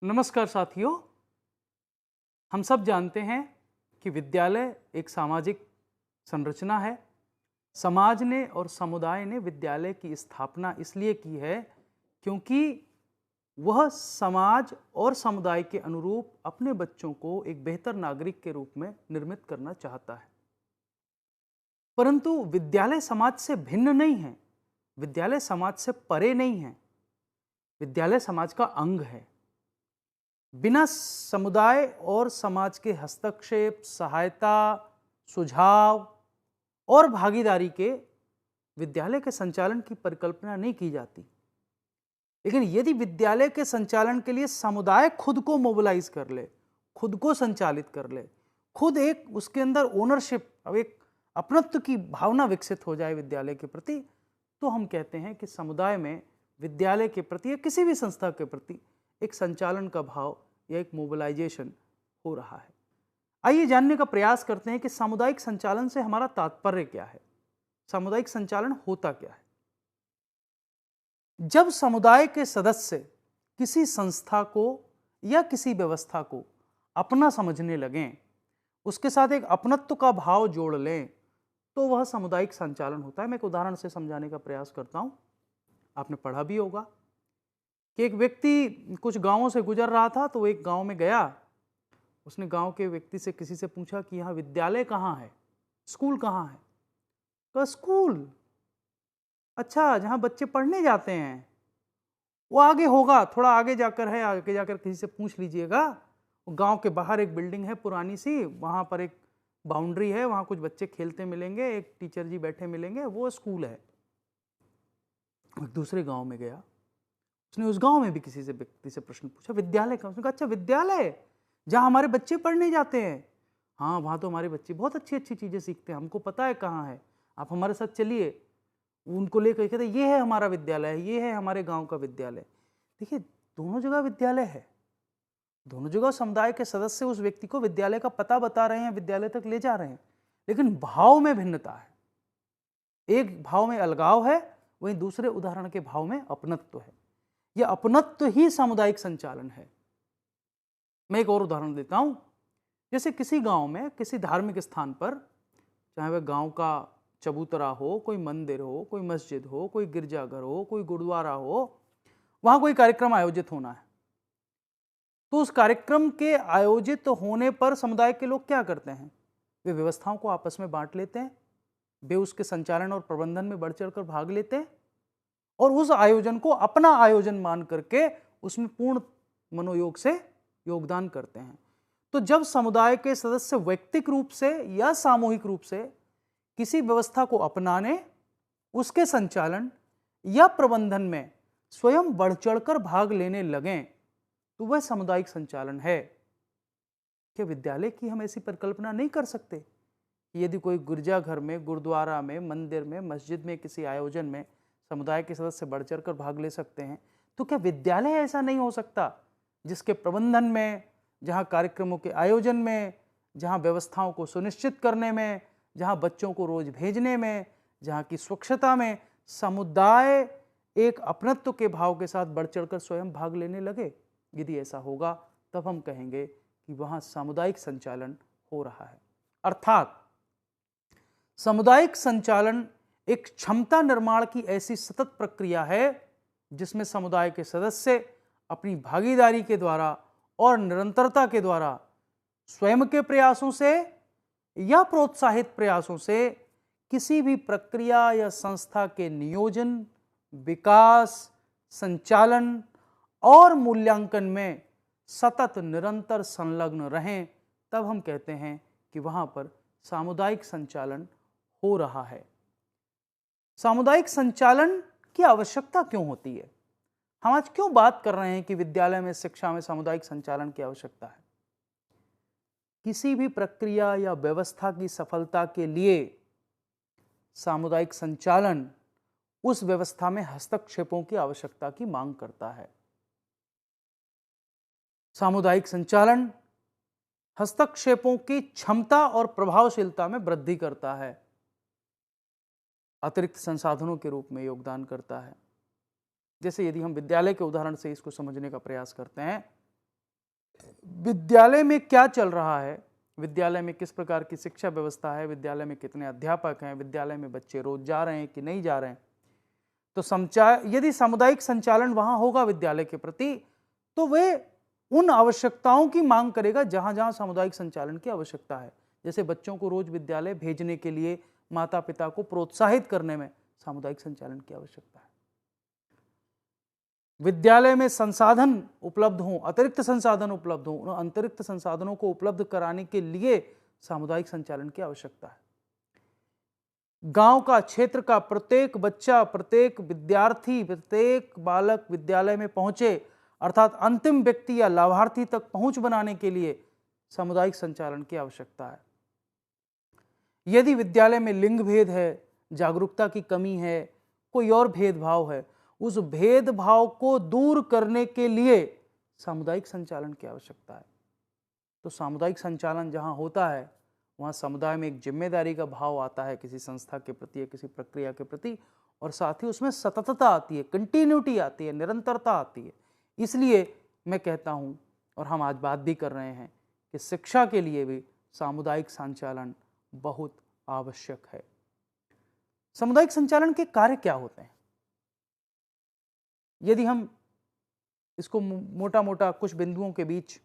नमस्कार साथियों। हम सब जानते हैं कि विद्यालय एक सामाजिक संरचना है। समाज ने और समुदाय ने विद्यालय की स्थापना इसलिए की है क्योंकि वह समाज और समुदाय के अनुरूप अपने बच्चों को एक बेहतर नागरिक के रूप में निर्मित करना चाहता है। परंतु विद्यालय समाज से भिन्न नहीं है, विद्यालय समाज से परे नहीं है। विद्यालय समाज का अंग है। बिना समुदाय और समाज के हस्तक्षेप, सहायता, सुझाव और भागीदारी के विद्यालय के संचालन की परिकल्पना नहीं की जाती। लेकिन यदि विद्यालय के संचालन के लिए समुदाय खुद को मोबिलाइज कर ले, खुद को संचालित कर ले, खुद एक उसके अंदर ओनरशिप, एक अपनत्व की भावना विकसित हो जाए विद्यालय के प्रति, तो हम कहते हैं कि समुदाय में विद्यालय के प्रति या किसी भी संस्था के प्रति एक संचालन का भाव या एक मोबिलाइजेशन हो रहा है। आइए जानने का प्रयास करते हैं कि सामुदायिक संचालन से हमारा तात्पर्य क्या है, सामुदायिक संचालन होता क्या है। जब समुदाय के सदस्य किसी संस्था को या किसी व्यवस्था को अपना समझने लगें, उसके साथ एक अपनत्व का भाव जोड़ लें, तो वह सामुदायिक संचालन होता है। मैं एक उदाहरण से समझाने का प्रयास करता हूं। आपने पढ़ा भी होगा कि एक व्यक्ति कुछ गांवों से गुजर रहा था, तो एक गांव में गया। उसने गांव के व्यक्ति से किसी से पूछा कि यहाँ विद्यालय कहाँ है, स्कूल कहाँ है। तो स्कूल, अच्छा, जहाँ बच्चे पढ़ने जाते हैं वो आगे होगा, थोड़ा आगे जाकर है, आगे जाकर किसी से पूछ लीजिएगा। गांव के बाहर एक बिल्डिंग है पुरानी सी, वहाँ पर एक बाउंड्री है, वहाँ कुछ बच्चे खेलते मिलेंगे, एक टीचर जी बैठे मिलेंगे, वो स्कूल है। दूसरे गांव में गया, उसने उस गांव में भी किसी से व्यक्ति से प्रश्न पूछा, विद्यालय का? उसने कहा, अच्छा, विद्यालय जहां हमारे बच्चे पढ़ने जाते हैं? हाँ, वहां तो हमारे बच्चे बहुत अच्छी अच्छी चीजें सीखते हैं, हमको पता है कहाँ है, आप हमारे साथ चलिए। उनको लेकर कहते, ये है हमारा विद्यालय, ये है हमारे गांव का विद्यालय। देखिए, दोनों जगह विद्यालय है, दोनों जगह समुदाय के सदस्य उस व्यक्ति को विद्यालय का पता बता रहे हैं, विद्यालय तक ले जा रहे हैं, लेकिन भाव में भिन्नता है। एक भाव में अलगाव है, वहीं दूसरे उदाहरण के भाव में अपनत्व है। यह अपनत्व ही सामुदायिक संचालन है। मैं एक और उदाहरण देता हूं। जैसे किसी गांव में किसी धार्मिक स्थान पर, चाहे वह गांव का चबूतरा हो, कोई मंदिर हो, कोई मस्जिद हो, कोई गिरजाघर हो, कोई गुरुद्वारा हो, वहां कोई कार्यक्रम आयोजित होना है, तो उस कार्यक्रम के आयोजित होने पर समुदाय के लोग क्या करते हैं? वे व्यवस्थाओं को आपस में बांट लेते हैं, वे उसके संचालन और प्रबंधन में बढ़ चढ़कर भाग लेते हैं और उस आयोजन को अपना आयोजन मान करके उसमें पूर्ण मनोयोग से योगदान करते हैं। तो जब समुदाय के सदस्य वैयक्तिक रूप से या सामूहिक रूप से किसी व्यवस्था को अपनाने, उसके संचालन या प्रबंधन में स्वयं बढ़ चढ़कर भाग लेने लगें, तो वह सामुदायिक संचालन है। क्या विद्यालय की हम ऐसी परिकल्पना नहीं कर सकते? यदि कोई गिरजाघर में, गुरुद्वारा में, मंदिर में, मस्जिद में किसी आयोजन में समुदाय के सदस्य बढ़ चढ़कर भाग ले सकते हैं, तो क्या विद्यालय ऐसा नहीं हो सकता जिसके प्रबंधन में, जहां कार्यक्रमों के आयोजन में, जहां व्यवस्थाओं को सुनिश्चित करने में, जहां बच्चों को रोज भेजने में, जहां की स्वच्छता में समुदाय एक अपनत्व के भाव के साथ बढ़ चढ़कर स्वयं भाग लेने लगे? यदि ऐसा होगा तब हम कहेंगे कि वहां सामुदायिक संचालन हो रहा है। अर्थात सामुदायिक संचालन एक क्षमता निर्माण की ऐसी सतत प्रक्रिया है जिसमें समुदाय के सदस्य अपनी भागीदारी के द्वारा और निरंतरता के द्वारा स्वयं के प्रयासों से या प्रोत्साहित प्रयासों से किसी भी प्रक्रिया या संस्था के नियोजन, विकास, संचालन और मूल्यांकन में सतत निरंतर संलग्न रहें, तब हम कहते हैं कि वहां पर सामुदायिक संचालन हो रहा है। सामुदायिक संचालन की आवश्यकता क्यों होती है? हम आज क्यों बात कर रहे हैं कि विद्यालय में, शिक्षा में सामुदायिक संचालन की आवश्यकता है? किसी भी प्रक्रिया या व्यवस्था की सफलता के लिए सामुदायिक संचालन उस व्यवस्था में हस्तक्षेपों की आवश्यकता की मांग करता है। सामुदायिक संचालन हस्तक्षेपों की क्षमता और प्रभावशीलता में वृद्धि करता है, अतिरिक्त संसाधनों के रूप में योगदान करता है। जैसे यदि हम विद्यालय के उदाहरण से इसको समझने का प्रयास करते हैं, विद्यालय में क्या चल रहा है, विद्यालय में किस प्रकार की शिक्षा व्यवस्था है, विद्यालय में कितने अध्यापक हैं, विद्यालय में बच्चे रोज जा रहे हैं कि नहीं जा रहे हैं। तो यदि सामुदायिक संचालन वहां होगा विद्यालय के प्रति, तो वे उन आवश्यकताओं की मांग करेगा जहां जहां सामुदायिक संचालन की आवश्यकता है। जैसे बच्चों को रोज विद्यालय भेजने के लिए माता पिता को प्रोत्साहित करने में सामुदायिक संचालन की आवश्यकता है। विद्यालय में संसाधन उपलब्ध हों, अतिरिक्त संसाधन उपलब्ध हों, उन अतिरिक्त संसाधनों को उपलब्ध कराने के लिए सामुदायिक संचालन की आवश्यकता है। गांव का, क्षेत्र का प्रत्येक बच्चा, प्रत्येक विद्यार्थी, प्रत्येक बालक विद्यालय में पहुंचे, अर्थात अंतिम व्यक्ति या लाभार्थी तक पहुंच बनाने के लिए सामुदायिक संचालन की आवश्यकता है। यदि विद्यालय में लिंग भेद है, जागरूकता की कमी है, कोई और भेदभाव है, उस भेदभाव को दूर करने के लिए सामुदायिक संचालन की आवश्यकता है। तो सामुदायिक संचालन जहां होता है वहां समुदाय में एक जिम्मेदारी का भाव आता है किसी संस्था के प्रति या किसी प्रक्रिया के प्रति, और साथ ही उसमें सततता आती है, कंटिन्यूटी आती है, निरंतरता आती है। इसलिए मैं कहता हूं, और हम आज बात भी कर रहे हैं, कि शिक्षा के लिए भी सामुदायिक संचालन बहुत आवश्यक है। सामुदायिक संचालन के कार्य क्या होते हैं? यदि हम इसको मोटा मोटा कुछ बिंदुओं के बीच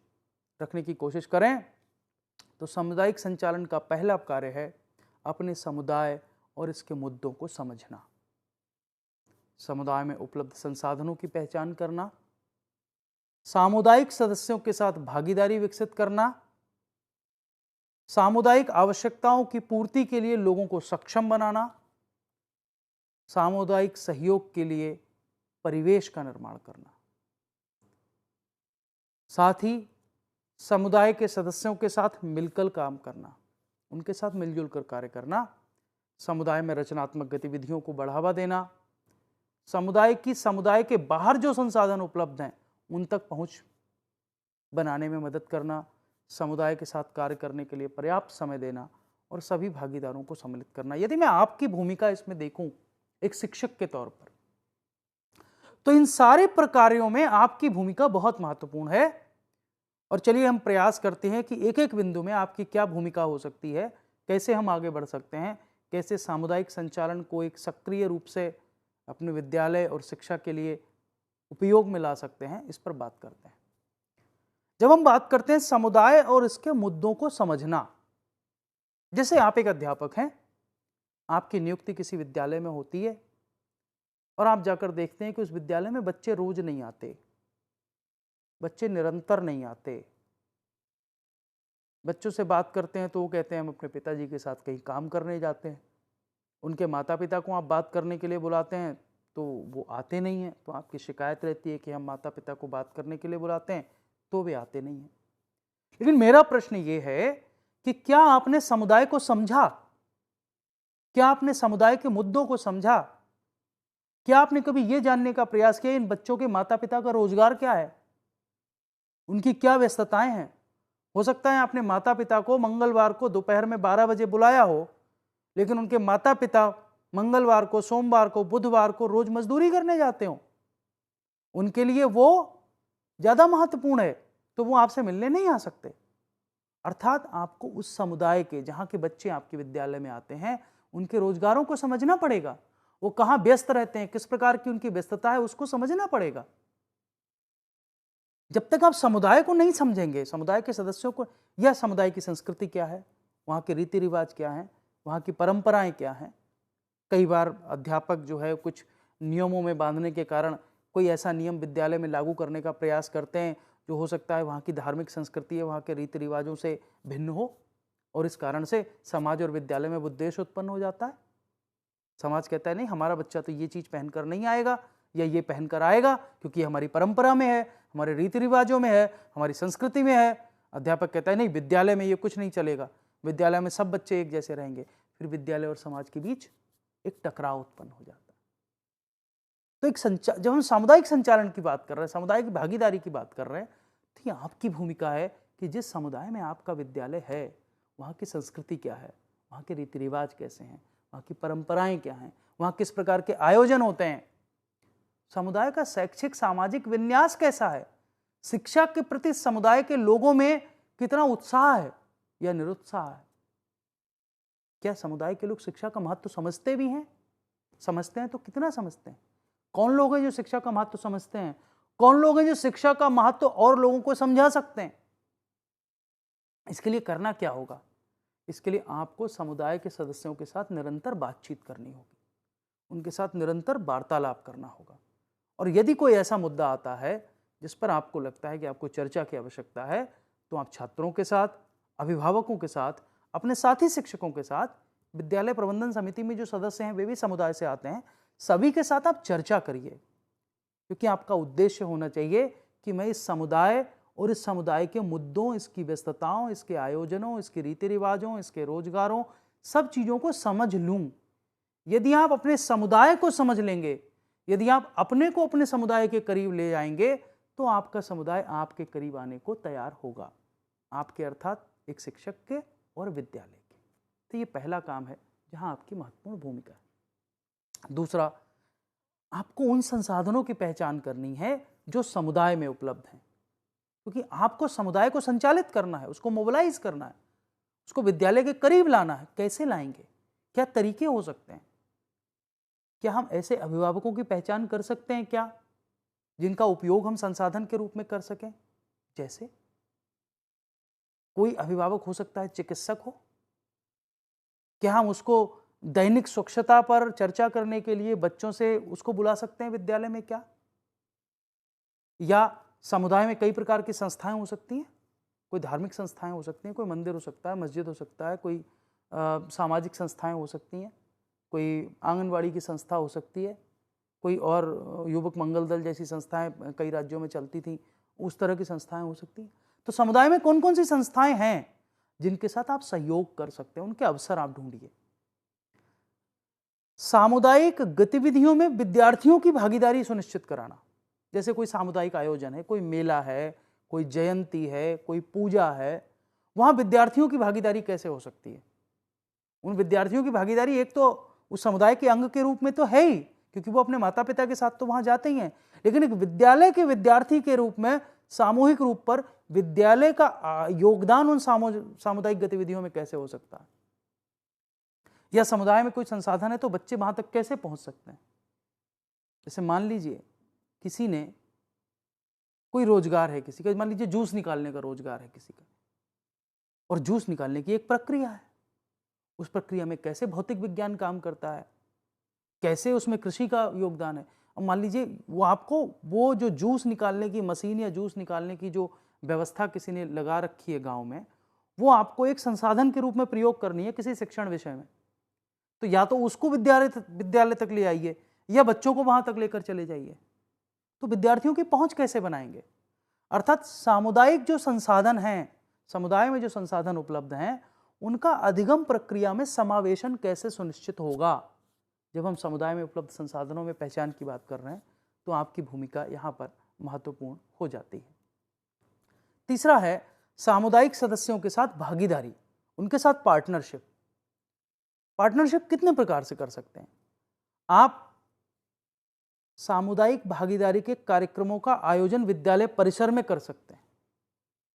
रखने की कोशिश करें, तो सामुदायिक संचालन का पहला कार्य है अपने समुदाय और इसके मुद्दों को समझना, समुदाय में उपलब्ध संसाधनों की पहचान करना, सामुदायिक सदस्यों के साथ भागीदारी विकसित करना, सामुदायिक आवश्यकताओं की पूर्ति के लिए लोगों को सक्षम बनाना, सामुदायिक सहयोग के लिए परिवेश का निर्माण करना, साथ ही समुदाय के सदस्यों के साथ मिलकर काम करना, उनके साथ मिलजुल कर कार्य करना, समुदाय में रचनात्मक गतिविधियों को बढ़ावा देना, समुदाय के बाहर जो संसाधन उपलब्ध हैं उन तक पहुंच बनाने में मदद करना, समुदाय के साथ कार्य करने के लिए पर्याप्त समय देना और सभी भागीदारों को सम्मिलित करना। यदि मैं आपकी भूमिका इसमें देखूं एक शिक्षक के तौर पर, तो इन सारे प्रकारों में आपकी भूमिका बहुत महत्वपूर्ण है। और चलिए हम प्रयास करते हैं कि एक एक बिंदु में आपकी क्या भूमिका हो सकती है, कैसे हम आगे बढ़ सकते हैं, कैसे सामुदायिक संचालन को एक सक्रिय रूप से अपने विद्यालय और शिक्षा के लिए उपयोग में ला सकते हैं, इस पर बात करते हैं। जब हम बात करते हैं समुदाय और इसके मुद्दों को समझना, जैसे आप एक अध्यापक हैं, आपकी नियुक्ति किसी विद्यालय में होती है और आप जाकर देखते हैं कि उस विद्यालय में बच्चे रोज नहीं आते, बच्चे निरंतर नहीं आते। बच्चों से बात करते हैं तो वो कहते हैं हम अपने पिताजी के साथ कहीं काम करने जाते हैं। उनके माता पिता को आप बात करने के लिए बुलाते हैं तो वो आते नहीं हैं, तो आपकी शिकायत रहती है कि हम माता पिता को बात करने के लिए बुलाते हैं तो वे आते नहीं हैं। लेकिन मेरा प्रश्न ये है कि क्या आपने समुदाय को समझा? क्या आपने समुदाय के मुद्दों को समझा? क्या आपने कभी ये जानने का प्रयास किया इन बच्चों के माता पिता का रोजगार क्या है, उनकी क्या व्यस्तताएं हैं? हो सकता है आपने माता पिता को मंगलवार को दोपहर में 12 बजे बुलाया हो, लेकिन उनके माता पिता मंगलवार को, सोमवार को, बुधवार को रोज मजदूरी करने जाते हो, उनके लिए वो ज्यादा महत्वपूर्ण है, तो वो आपसे मिलने नहीं आ सकते। अर्थात आपको उस समुदाय के, जहां के बच्चे आपके विद्यालय में आते हैं, उनके रोजगारों को समझना पड़ेगा, वो कहां व्यस्त रहते हैं, किस प्रकार की उनकी व्यस्तता है, उसको समझना पड़ेगा। जब तक आप समुदाय को नहीं समझेंगे, समुदाय के सदस्यों को, या समुदाय की संस्कृति क्या है, वहाँ के रीति रिवाज क्या हैं, वहाँ की परंपराएं क्या हैं। कई बार अध्यापक जो है कुछ नियमों में बांधने के कारण कोई ऐसा नियम विद्यालय में लागू करने का प्रयास करते हैं जो हो सकता है वहाँ की धार्मिक संस्कृति है, वहाँ के रीति रिवाजों से भिन्न हो, और इस कारण से समाज और विद्यालय में विद्वेष उत्पन्न हो जाता है। समाज कहता है नहीं, हमारा बच्चा तो ये चीज़ पहनकर नहीं आएगा या ये पहनकर आएगा क्योंकि हमारी परंपरा में है, हमारे रीति रिवाजों में है, हमारी संस्कृति में है। अध्यापक कहता है नहीं, विद्यालय में ये कुछ नहीं चलेगा, विद्यालय में सब बच्चे एक जैसे रहेंगे। फिर विद्यालय और समाज के बीच एक टकराव उत्पन्न हो जाता है। तो जब हम सामुदायिक संचालन की बात कर रहे हैं, समुदाय की भागीदारी की बात कर रहे हैं, तो ये आपकी भूमिका है कि जिस समुदाय में आपका विद्यालय है वहाँ की संस्कृति क्या है, वहाँ के रीति रिवाज कैसे हैं, वहाँ की परंपराएं क्या हैं, वहाँ किस प्रकार के आयोजन होते हैं, समुदाय का शैक्षिक सामाजिक विन्यास कैसा है, शिक्षा के प्रति समुदाय के लोगों में कितना उत्साह है या निरुत्साह है? क्या समुदाय के लोग शिक्षा का महत्व समझते भी हैं? समझते हैं तो कितना समझते हैं? कौन लोग हैं जो शिक्षा का महत्व समझते हैं? कौन लोग हैं जो शिक्षा का महत्व और लोगों को समझा सकते हैं? इसके लिए करना क्या होगा? इसके लिए आपको समुदाय के सदस्यों के साथ निरंतर बातचीत करनी होगी, उनके साथ निरंतर वार्तालाप करना होगा। और यदि कोई ऐसा मुद्दा आता है जिस पर आपको लगता है कि आपको चर्चा की आवश्यकता है, तो आप छात्रों के साथ, अभिभावकों के साथ, अपने साथी शिक्षकों के साथ, विद्यालय प्रबंधन समिति में जो सदस्य हैं वे भी समुदाय से आते हैं, सभी के साथ आप चर्चा करिए, क्योंकि आपका उद्देश्य होना चाहिए कि मैं इस समुदाय और इस समुदाय के मुद्दों, इसकी व्यस्तताओं, इसके आयोजनों, इसके रीति रिवाजों, इसके रोजगारों, सब चीज़ों को समझ लूँ। यदि आप अपने समुदाय को समझ लेंगे, यदि आप अपने को अपने समुदाय के करीब ले जाएंगे, तो आपका समुदाय आपके करीब आने को तैयार होगा, आपके अर्थात एक शिक्षक के और विद्यालय के। तो ये पहला काम है जहां आपकी महत्वपूर्ण भूमिका है। दूसरा, आपको उन संसाधनों की पहचान करनी है जो समुदाय में उपलब्ध हैं, क्योंकि आपको समुदाय को संचालित करना है, उसको मोबिलाइज करना है, उसको विद्यालय के करीब लाना है। कैसे लाएंगे? क्या तरीके हो सकते हैं? क्या हम ऐसे अभिभावकों की पहचान कर सकते हैं क्या, जिनका उपयोग हम संसाधन के रूप में कर सकें? जैसे कोई अभिभावक हो सकता है चिकित्सक हो। क्या हम उसको दैनिक स्वच्छता पर चर्चा करने के लिए बच्चों से उसको बुला सकते हैं विद्यालय में क्या? या समुदाय में कई प्रकार की संस्थाएं हो सकती हैं, कोई धार्मिक संस्थाएं हो सकती हैं, कोई मंदिर हो सकता है, मस्जिद हो सकता है, कोई सामाजिक संस्थाएं हो सकती हैं, कोई आंगनवाड़ी की संस्था हो सकती है, कोई और युवक मंगल दल जैसी संस्थाएं कई राज्यों में चलती थी, उस तरह की संस्थाएं हो सकती हैं। तो समुदाय में कौन कौन सी संस्थाएं हैं जिनके साथ आप सहयोग कर सकते हैं, उनके अवसर आप ढूंढिए। सामुदायिक गतिविधियों में विद्यार्थियों की भागीदारी सुनिश्चित कराना, जैसे कोई सामुदायिक आयोजन है, कोई मेला है, कोई जयंती है, कोई पूजा है, वहां विद्यार्थियों की भागीदारी कैसे हो सकती है? उन विद्यार्थियों की भागीदारी एक तो उस समुदाय के अंग के रूप में तो है ही, क्योंकि वो अपने माता पिता के साथ तो वहां जाते ही हैं, लेकिन एक विद्यालय के विद्यार्थी के रूप में सामूहिक रूप पर विद्यालय का योगदान उन सामुदायिक गतिविधियों में कैसे हो सकता है? या समुदाय में कोई संसाधन है तो बच्चे वहां तक कैसे पहुंच सकते हैं? जैसे मान लीजिए किसी ने कोई रोजगार है, किसी का मान लीजिए जूस निकालने का रोजगार है किसी का, और जूस निकालने की एक प्रक्रिया है, उस प्रक्रिया में कैसे भौतिक विज्ञान काम करता है, कैसे उसमें कृषि का योगदान है। अब मान लीजिए वो आपको वो जो जूस निकालने की मशीन या जूस निकालने की जो व्यवस्था किसी ने लगा रखी है गांव में, वो आपको एक संसाधन के रूप में प्रयोग करनी है किसी शिक्षण विषय में, तो या तो उसको विद्यालय तक ले आइए या बच्चों को वहां तक लेकर चले जाइए। तो विद्यार्थियों की पहुंच कैसे बनाएंगे? अर्थात सामुदायिक जो संसाधन हैं, समुदाय में जो संसाधन उपलब्ध हैं, उनका अधिगम प्रक्रिया में समावेशन कैसे सुनिश्चित होगा? जब हम समुदाय में उपलब्ध संसाधनों में पहचान की बात कर रहे हैं, तो आपकी भूमिका यहां पर महत्वपूर्ण हो जाती है। तीसरा है सामुदायिक सदस्यों के साथ भागीदारी, उनके साथ पार्टनरशिप। पार्टनरशिप कितने प्रकार से कर सकते हैं? आप सामुदायिक भागीदारी के कार्यक्रमों का आयोजन विद्यालय परिसर में कर सकते हैं।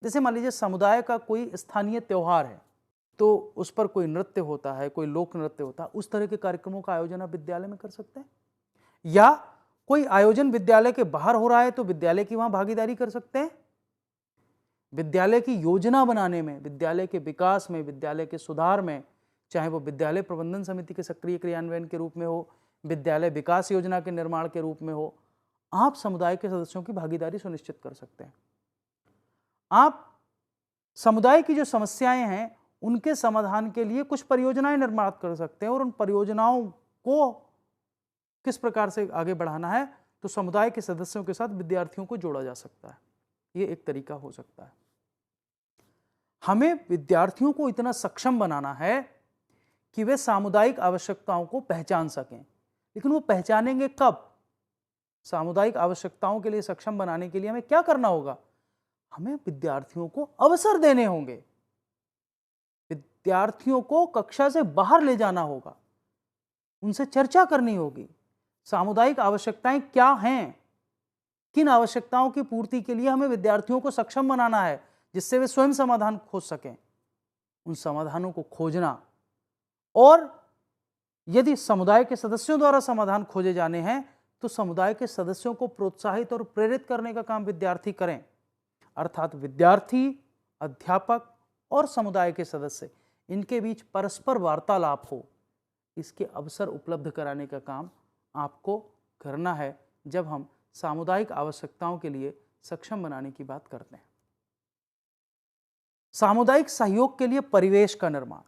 जैसे मान लीजिए समुदाय का कोई स्थानीय त्योहार है, तो उस पर कोई नृत्य होता है, कोई लोक नृत्य होता है, उस तरह के कार्यक्रमों का आयोजन आप विद्यालय में कर सकते हैं। या कोई आयोजन विद्यालय के बाहर हो रहा है तो विद्यालय की वहां भागीदारी कर सकते हैं। विद्यालय की योजना बनाने में, विद्यालय के विकास में, विद्यालय के सुधार में, चाहे वो विद्यालय प्रबंधन समिति के सक्रिय क्रियान्वयन के रूप में हो, विद्यालय विकास योजना के निर्माण के रूप में हो, आप समुदाय के सदस्यों की भागीदारी सुनिश्चित कर सकते हैं। आप समुदाय की जो समस्याएं हैं उनके समाधान के लिए कुछ परियोजनाएं निर्माण कर सकते हैं, और उन परियोजनाओं को किस प्रकार से आगे बढ़ाना है, तो समुदाय के सदस्यों के साथ विद्यार्थियों को जोड़ा जा सकता है। ये एक तरीका हो सकता है। हमें विद्यार्थियों को इतना सक्षम बनाना है कि वे सामुदायिक आवश्यकताओं को पहचान सकें, लेकिन वो पहचानेंगे कब? सामुदायिक आवश्यकताओं के लिए सक्षम बनाने के लिए हमें क्या करना होगा? हमें विद्यार्थियों को अवसर देने होंगे, विद्यार्थियों को कक्षा से बाहर ले जाना होगा, उनसे चर्चा करनी होगी। सामुदायिक आवश्यकताएं क्या हैं, किन आवश्यकताओं की पूर्ति के लिए हमें विद्यार्थियों को सक्षम बनाना है जिससे वे स्वयं समाधान खोज सकें, उन समाधानों को खोजना, और यदि समुदाय के सदस्यों द्वारा समाधान खोजे जाने हैं तो समुदाय के सदस्यों को प्रोत्साहित और प्रेरित करने का काम विद्यार्थी करें। अर्थात विद्यार्थी, अध्यापक और समुदाय के सदस्य, इनके बीच परस्पर वार्तालाप हो, इसके अवसर उपलब्ध कराने का काम आपको करना है जब हम सामुदायिक आवश्यकताओं के लिए सक्षम बनाने की बात करते हैं। सामुदायिक सहयोग के लिए परिवेश का निर्माण।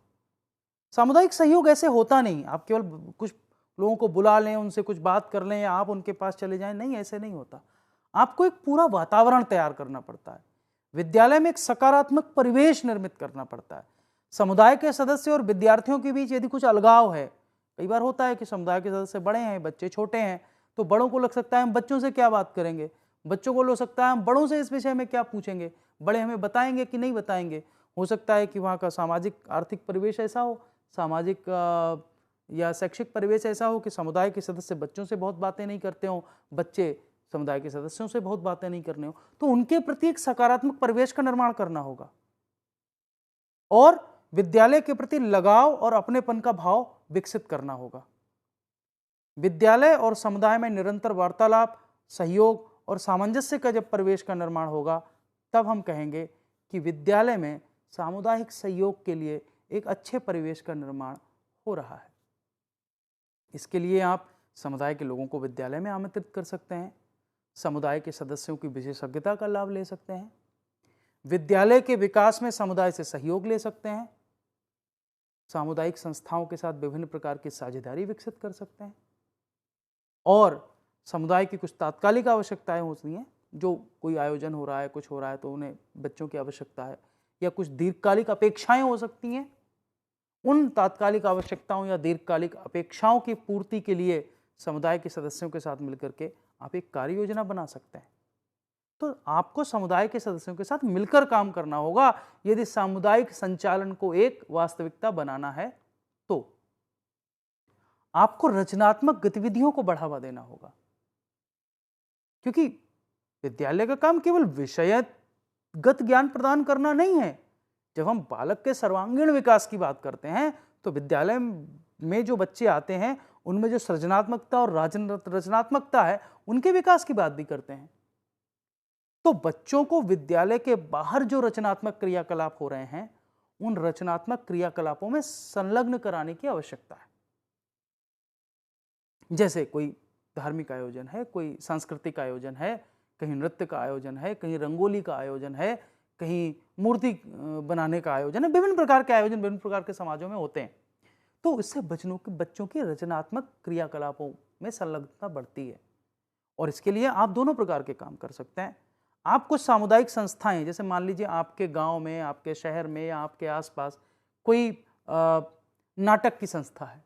सामुदायिक सहयोग ऐसे होता नहीं, आप केवल कुछ लोगों को बुला लें, उनसे कुछ बात कर लें या आप उनके पास चले जाएं, नहीं, ऐसे नहीं होता। आपको एक पूरा वातावरण तैयार करना पड़ता है। विद्यालय में एक सकारात्मक परिवेश निर्मित करना पड़ता है। समुदाय के सदस्य और विद्यार्थियों के बीच यदि कुछ अलगाव है, कई बार होता है कि समुदाय के सदस्य बड़े हैं, बच्चे छोटे हैं, तो बड़ों को लग सकता है हम बच्चों से क्या बात करेंगे, बच्चों को लग सकता है हम बड़ों से इस विषय में क्या पूछेंगे, बड़े हमें बताएंगे कि नहीं बताएंगे। हो सकता है कि वहाँ का सामाजिक आर्थिक परिवेश ऐसा हो, सामाजिक या शैक्षिक परिवेश ऐसा हो कि समुदाय के सदस्य बच्चों से बहुत बातें नहीं करते हों, बच्चे समुदाय के सदस्यों से बहुत बातें नहीं करने हो, तो उनके प्रति एक सकारात्मक परिवेश का निर्माण करना होगा और विद्यालय के प्रति लगाव और अपनेपन का भाव विकसित करना होगा। विद्यालय और समुदाय में निरंतर वार्तालाप, सहयोग और सामंजस्य का जब परिवेश का निर्माण होगा, तब हम कहेंगे कि विद्यालय में सामुदायिक सहयोग के लिए एक अच्छे परिवेश का निर्माण हो रहा है। इसके लिए आप समुदाय के लोगों को विद्यालय में आमंत्रित कर सकते हैं, समुदाय के सदस्यों की विशेषज्ञता का लाभ ले सकते हैं, विद्यालय के विकास में समुदाय से सहयोग ले सकते हैं, सामुदायिक संस्थाओं के साथ विभिन्न प्रकार की साझेदारी विकसित कर सकते हैं और समुदाय की कुछ तात्कालिक आवश्यकताएं होती हैं, जो कोई आयोजन हो रहा है, कुछ हो रहा है तो उन्हें बच्चों की आवश्यकता है, या कुछ दीर्घकालिक अपेक्षाएं हो सकती हैं। उन तात्कालिक आवश्यकताओं या दीर्घकालिक अपेक्षाओं की पूर्ति के लिए समुदाय के सदस्यों के साथ मिलकर के आप एक कार्य योजना बना सकते हैं। तो आपको समुदाय के सदस्यों के साथ मिलकर काम करना होगा यदि सामुदायिक संचालन को एक वास्तविकता बनाना है। तो आपको रचनात्मक गतिविधियों को बढ़ावा देना होगा, क्योंकि विद्यालय का काम केवल विषयगत ज्ञान प्रदान करना नहीं है। जब हम बालक के सर्वांगीण विकास की बात करते हैं तो विद्यालय में जो बच्चे आते हैं उनमें जो सृजनात्मकता और रचनात्मकता है, उनके विकास की बात भी करते हैं। तो बच्चों को विद्यालय के बाहर जो रचनात्मक क्रियाकलाप हो रहे हैं, उन रचनात्मक क्रियाकलापों में संलग्न कराने की आवश्यकता है। जैसे कोई धार्मिक आयोजन है, कोई सांस्कृतिक आयोजन है, कहीं नृत्य का आयोजन है, कहीं रंगोली का आयोजन है, कहीं मूर्ति बनाने का आयोजन है, विभिन्न प्रकार के आयोजन विभिन्न प्रकार के समाजों में होते हैं। तो इससे बच्चों की रचनात्मक क्रियाकलापों में संलग्नता बढ़ती है और इसके लिए आप दोनों प्रकार के काम कर सकते हैं। आप कुछ सामुदायिक संस्थाएं, जैसे मान लीजिए आपके गांव में, आपके शहर में या आपके आसपास कोई नाटक की संस्था है,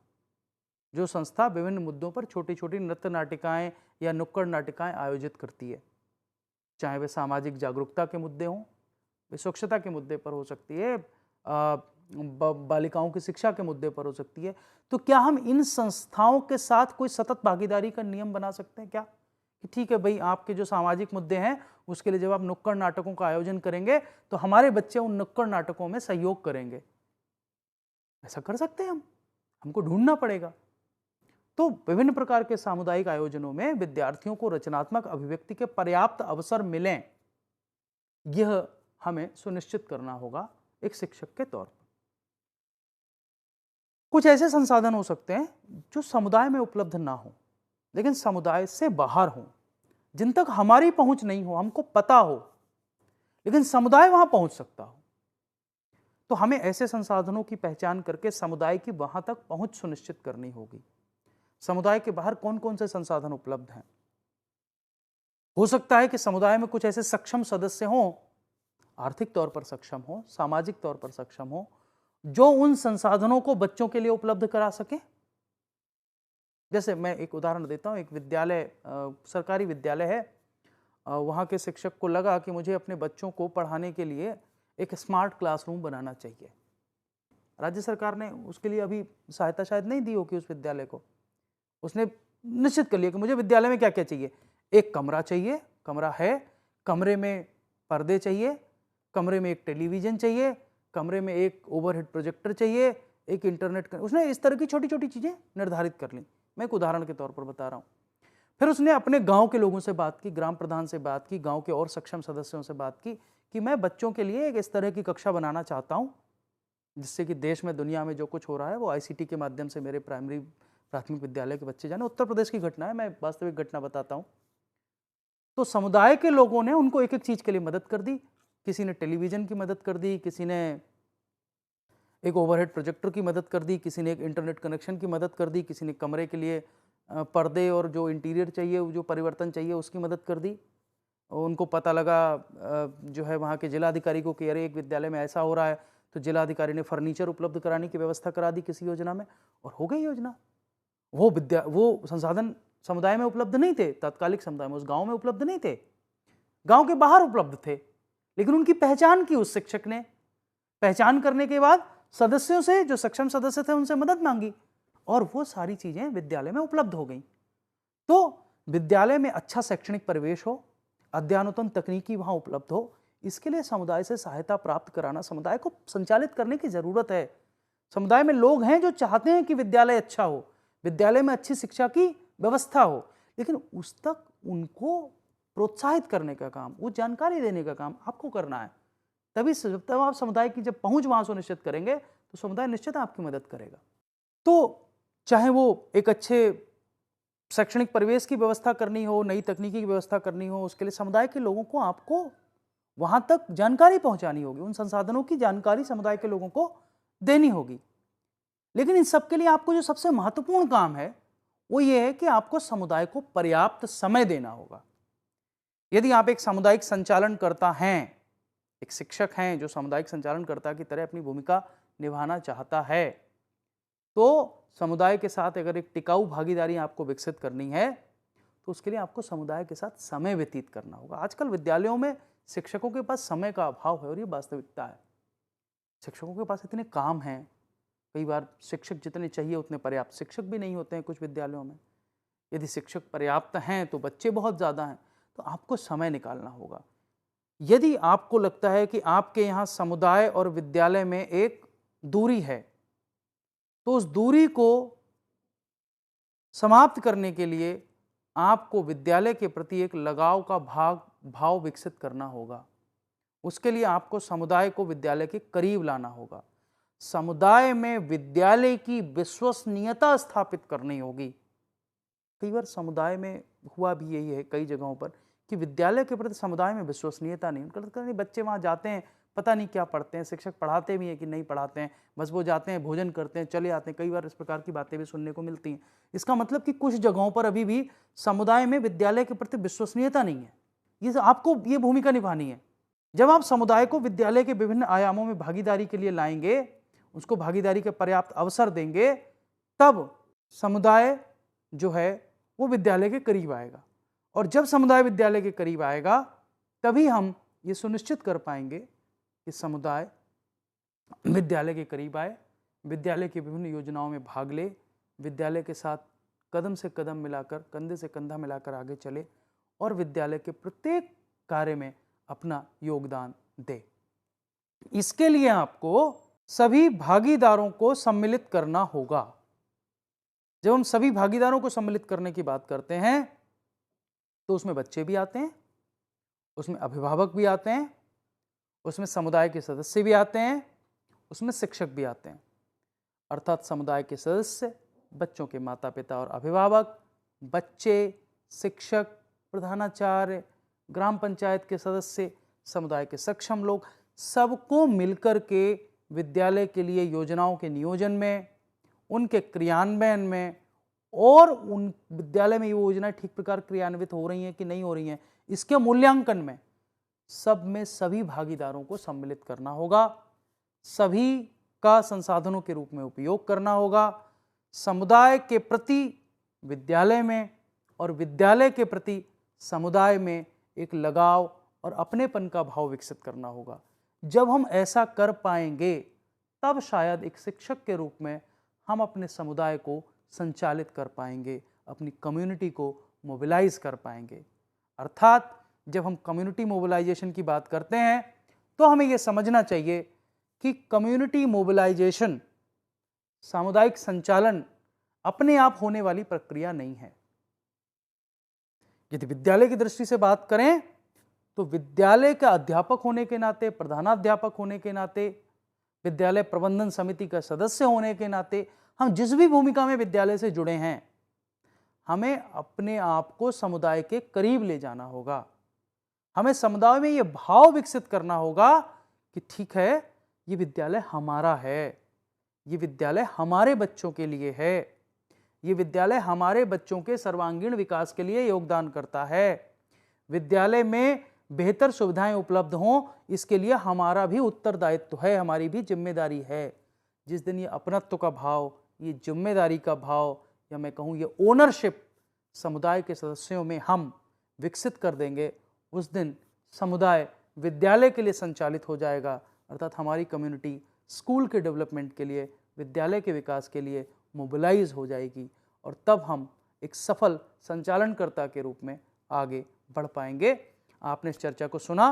जो संस्था विभिन्न मुद्दों पर छोटी छोटी नृत्य नाटिकाएं या नुक्कड़ नाटिकाएं आयोजित करती है, चाहे वे सामाजिक जागरूकता के मुद्दे हों, वे स्वच्छता के मुद्दे पर हो सकती है, बालिकाओं की शिक्षा के मुद्दे पर हो सकती है। तो क्या हम इन संस्थाओं के साथ कोई सतत भागीदारी का नियम बना सकते हैं क्या, कि ठीक है भाई, आपके जो सामाजिक मुद्दे हैं उसके लिए जब आप नुक्कड़ नाटकों का आयोजन करेंगे तो हमारे बच्चे उन नुक्कड़ नाटकों में सहयोग करेंगे। ऐसा कर सकते हैं हम, हमको ढूंढना पड़ेगा। तो विभिन्न प्रकार के सामुदायिक आयोजनों में विद्यार्थियों को रचनात्मक अभिव्यक्ति के पर्याप्त अवसर मिलें, यह हमें सुनिश्चित करना होगा एक शिक्षक के तौर पर। कुछ ऐसे संसाधन हो सकते हैं जो समुदाय में उपलब्ध ना हो, लेकिन समुदाय से बाहर हो, जिन तक हमारी पहुंच नहीं हो, हमको पता हो, लेकिन समुदाय वहां पहुंच सकता हो। तो हमें ऐसे संसाधनों की पहचान करके समुदाय की वहां तक पहुंच सुनिश्चित करनी होगी। समुदाय के बाहर कौन कौन से संसाधन उपलब्ध हैं? हो सकता है कि समुदाय में कुछ ऐसे सक्षम सदस्य हों, आर्थिक तौर पर सक्षम हो, सामाजिक तौर पर सक्षम हो, जो उन संसाधनों को बच्चों के लिए उपलब्ध करा सके। जैसे मैं एक उदाहरण देता हूं, एक विद्यालय, सरकारी विद्यालय है, वहां के शिक्षक को लगा कि मुझे अपने बच्चों को पढ़ाने के लिए एक स्मार्ट क्लासरूम बनाना चाहिए। राज्य सरकार ने उसके लिए अभी सहायता शायद नहीं दी होगी उस विद्यालय को। उसने निश्चित कर लिया कि मुझे विद्यालय में क्या क्या चाहिए, एक कमरा चाहिए कमरा है, कमरे में पर्दे चाहिए, कमरे में एक टेलीविज़न चाहिए, कमरे में एक ओवरहेड प्रोजेक्टर चाहिए, एक इंटरनेट। उसने इस तरह की छोटी छोटी चीज़ें निर्धारित कर ली। मैं एक उदाहरण के तौर पर बता रहा हूँ। फिर उसने अपने गांव के लोगों से बात की, ग्राम प्रधान से बात की, गांव के और सक्षम सदस्यों से बात की कि मैं बच्चों के लिए एक इस तरह की कक्षा बनाना चाहता हूँ जिससे कि देश में, दुनिया में जो कुछ हो रहा है वो आईसीटी के माध्यम से मेरे प्राथमिक विद्यालय के बच्चे जाने। उत्तर प्रदेश की घटना है, मैं वास्तविक घटना बताता हूँ। तो समुदाय के लोगों ने उनको एक एक चीज़ के लिए मदद कर दी। किसी ने टेलीविज़न की मदद कर दी, किसी ने एक ओवरहेड प्रोजेक्टर की मदद कर दी, किसी ने एक इंटरनेट कनेक्शन की मदद कर दी, किसी ने कमरे के लिए पर्दे और जो इंटीरियर चाहिए, जो परिवर्तन चाहिए उसकी मदद कर दी। उनको पता लगा जो है वहाँ के जिलाधिकारी को कि अरे एक विद्यालय में ऐसा हो रहा है, तो जिलाधिकारी ने फर्नीचर उपलब्ध कराने की व्यवस्था करा दी किसी योजना में, और हो गई योजना। वो संसाधन समुदाय में उपलब्ध नहीं थे, तात्कालिक समुदाय में, उस गांव में उपलब्ध नहीं थे, गांव के बाहर उपलब्ध थे, लेकिन उनकी पहचान की उस शिक्षक ने। पहचान करने के बाद सदस्यों से, जो सक्षम सदस्य थे, उनसे मदद मांगी और वो सारी चीजें विद्यालय में उपलब्ध हो गई। तो विद्यालय में अच्छा शैक्षणिक परिवेश हो, अध्ययनोत्तम तकनीकी वहां उपलब्ध हो, इसके लिए समुदाय से सहायता प्राप्त कराना, समुदाय को संचालित करने की जरूरत है। समुदाय में लोग हैं जो चाहते हैं कि विद्यालय अच्छा हो, विद्यालय में अच्छी शिक्षा की व्यवस्था हो, लेकिन उस तक उनको प्रोत्साहित करने का काम, वो जानकारी देने का काम आपको करना है। तभी जब आप समुदाय की जब पहुंच वहां सुनिश्चित करेंगे तो समुदाय निश्चित आपकी मदद करेगा। तो चाहे वो एक अच्छे शैक्षणिक परिवेश की व्यवस्था करनी हो, नई तकनीकी की व्यवस्था करनी हो, उसके लिए समुदाय के लोगों को आपको वहां तक जानकारी पहुंचानी होगी, उन संसाधनों की जानकारी समुदाय के लोगों को देनी होगी। लेकिन इन सब के लिए आपको जो सबसे महत्वपूर्ण काम है वो ये है कि आपको समुदाय को पर्याप्त समय देना होगा। यदि आप एक सामुदायिक संचालनकर्ता हैं, एक शिक्षक हैं जो सामुदायिक संचालनकर्ता की तरह अपनी भूमिका निभाना चाहता है, तो समुदाय के साथ अगर एक टिकाऊ भागीदारी आपको विकसित करनी है तो उसके लिए आपको समुदाय के साथ समय व्यतीत करना होगा। आजकल विद्यालयों में शिक्षकों के पास समय का अभाव है और ये वास्तविकता है। शिक्षकों के पास इतने काम हैं, कई बार शिक्षक जितने चाहिए उतने पर्याप्त शिक्षक भी नहीं होते हैं कुछ विद्यालयों में। यदि शिक्षक पर्याप्त हैं तो बच्चे बहुत ज़्यादा हैं, तो आपको समय निकालना होगा। यदि आपको लगता है कि आपके यहाँ समुदाय और विद्यालय में एक दूरी है, तो उस दूरी को समाप्त करने के लिए आपको विद्यालय के प्रति एक लगाव का भाव विकसित करना होगा। उसके लिए आपको समुदाय को विद्यालय के करीब लाना होगा, समुदाय में विद्यालय की विश्वसनीयता स्थापित करनी होगी। कई बार समुदाय में हुआ भी यही है कई जगहों पर कि विद्यालय के प्रति समुदाय में विश्वसनीयता नहीं, उनका लगता है बच्चे वहाँ जाते हैं पता नहीं क्या पढ़ते हैं, शिक्षक पढ़ाते भी हैं कि नहीं पढ़ाते हैं, बस वो जाते हैं, भोजन करते हैं, चले आते हैं। कई बार इस प्रकार की बातें भी सुनने को मिलती हैं। इसका मतलब कि कुछ जगहों पर अभी भी समुदाय में विद्यालय के प्रति विश्वसनीयता नहीं है। ये आपको ये भूमिका निभानी है। जब आप समुदाय को विद्यालय के विभिन्न आयामों में भागीदारी के लिए लाएंगे, उसको भागीदारी के पर्याप्त अवसर देंगे, तब समुदाय जो है वो विद्यालय के करीब आएगा। और जब समुदाय विद्यालय के करीब आएगा तभी हम ये सुनिश्चित कर पाएंगे कि समुदाय विद्यालय के करीब आए, विद्यालय की विभिन्न योजनाओं में भाग ले, विद्यालय के साथ कदम से कदम मिलाकर, कंधे से कंधा मिलाकर आगे चले और विद्यालय के प्रत्येक कार्य में अपना योगदान दे। इसके लिए आपको सभी भागीदारों को सम्मिलित करना होगा। जब हम सभी भागीदारों को सम्मिलित करने की बात करते हैं तो उसमें बच्चे भी आते हैं, उसमें अभिभावक भी आते हैं, उसमें समुदाय के सदस्य भी आते हैं, उसमें शिक्षक भी आते हैं। अर्थात समुदाय के सदस्य, बच्चों के माता पिता और अभिभावक, बच्चे, शिक्षक, प्रधानाचार्य, ग्राम पंचायत के सदस्य, समुदाय के सक्षम लोग, सबको मिलकर के विद्यालय के लिए योजनाओं के नियोजन में, उनके क्रियान्वयन में और उन विद्यालय में ये योजनाएं ठीक प्रकार क्रियान्वित हो रही हैं कि नहीं हो रही हैं, इसके मूल्यांकन में सब में सभी भागीदारों को सम्मिलित करना होगा, सभी का संसाधनों के रूप में उपयोग करना होगा, समुदाय के प्रति विद्यालय में और विद्यालय के प्रति समुदाय में एक लगाव और अपनेपन का भाव विकसित करना होगा। जब हम ऐसा कर पाएंगे तब शायद एक शिक्षक के रूप में हम अपने समुदाय को संचालित कर पाएंगे, अपनी कम्युनिटी को मोबिलाइज कर पाएंगे। अर्थात जब हम कम्युनिटी मोबिलाइजेशन की बात करते हैं तो हमें यह समझना चाहिए कि कम्युनिटी मोबिलाइजेशन, सामुदायिक संचालन अपने आप होने वाली प्रक्रिया नहीं है। यदि विद्यालय की दृष्टि से बात करें तो विद्यालय का अध्यापक होने के नाते, प्रधानाध्यापक होने के नाते, विद्यालय प्रबंधन समिति का सदस्य होने के नाते, हम जिस भी भूमिका में विद्यालय से जुड़े हैं, हमें अपने आप को समुदाय के करीब ले जाना होगा। हमें समुदाय में यह भाव विकसित करना होगा कि ठीक है, ये विद्यालय हमारा है, ये विद्यालय हमारे बच्चों के लिए है, ये विद्यालय हमारे बच्चों के सर्वांगीण विकास के लिए योगदान करता है। विद्यालय में बेहतर सुविधाएं उपलब्ध हों, इसके लिए हमारा भी उत्तरदायित्व है, हमारी भी जिम्मेदारी है। जिस दिन ये अपनत्व का भाव, ये जिम्मेदारी का भाव, या मैं कहूँ ये ओनरशिप समुदाय के सदस्यों में हम विकसित कर देंगे, उस दिन समुदाय विद्यालय के लिए संचालित हो जाएगा। अर्थात हमारी कम्युनिटी स्कूल के डेवलपमेंट के लिए, विद्यालय के विकास के लिए मोबिलाइज हो जाएगी, और तब हम एक सफल संचालनकर्ता के रूप में आगे बढ़ पाएंगे। आपने इस चर्चा को सुना,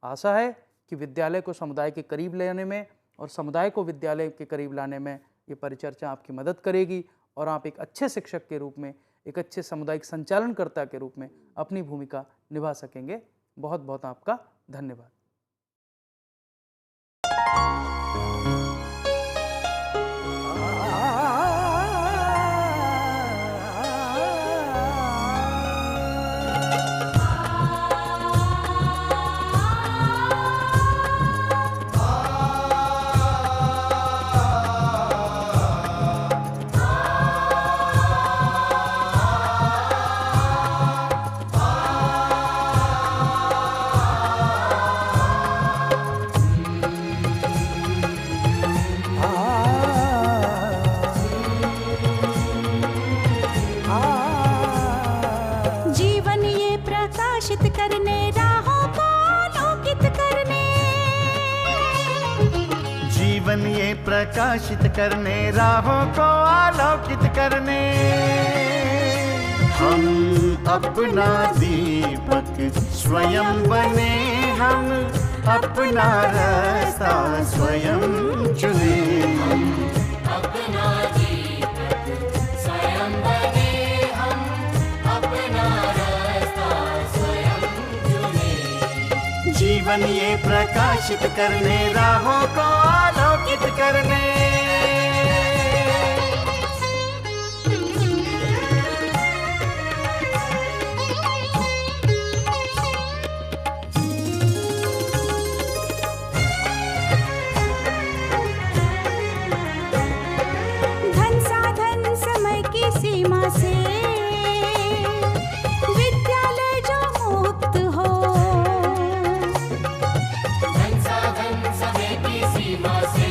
आशा है कि विद्यालय को समुदाय के करीब लाने में और समुदाय को विद्यालय के करीब लाने में ये परिचर्चा आपकी मदद करेगी, और आप एक अच्छे शिक्षक के रूप में, एक अच्छे सामुदायिक संचालनकर्ता के रूप में अपनी भूमिका निभा सकेंगे। बहुत बहुत आपका धन्यवाद। प्रकाशित करने, राहों को आलोकित करने, हम अपना दीपक स्वयं बने, हम अपना रास्ता स्वयं चुने। हम अपना दीपक स्वयं बने, हम अपना रास्ता स्वयं चुने। जीवन ये प्रकाशित करने, राहों को आलोकित करने। धन साधन समय की सीमा से विद्यालय जो मुक्त हो, धन साधन समय की सीमा से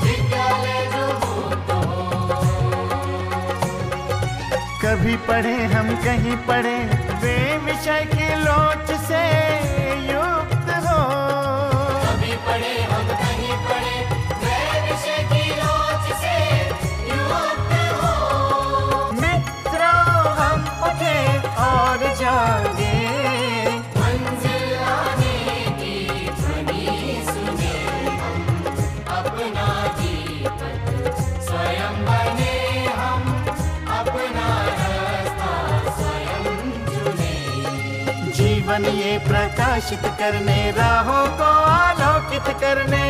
विद्यालय जो मुक्त हो। कभी पढ़े हम कहीं पढ़े, वे विषय की लोच से युक्त हो। कभी पढ़े हम कहीं पढ़े, वे विषय की लोच से युक्त हो। मित्रों हम उठे और जागे, मंजिल आने की ध्वनि सुने। हम अपना दीपक स्वयं बने, हम अपना रास्ता स्वयं चुने। जीवन ये प्रकाशित करने, राहों को आलोकित करने।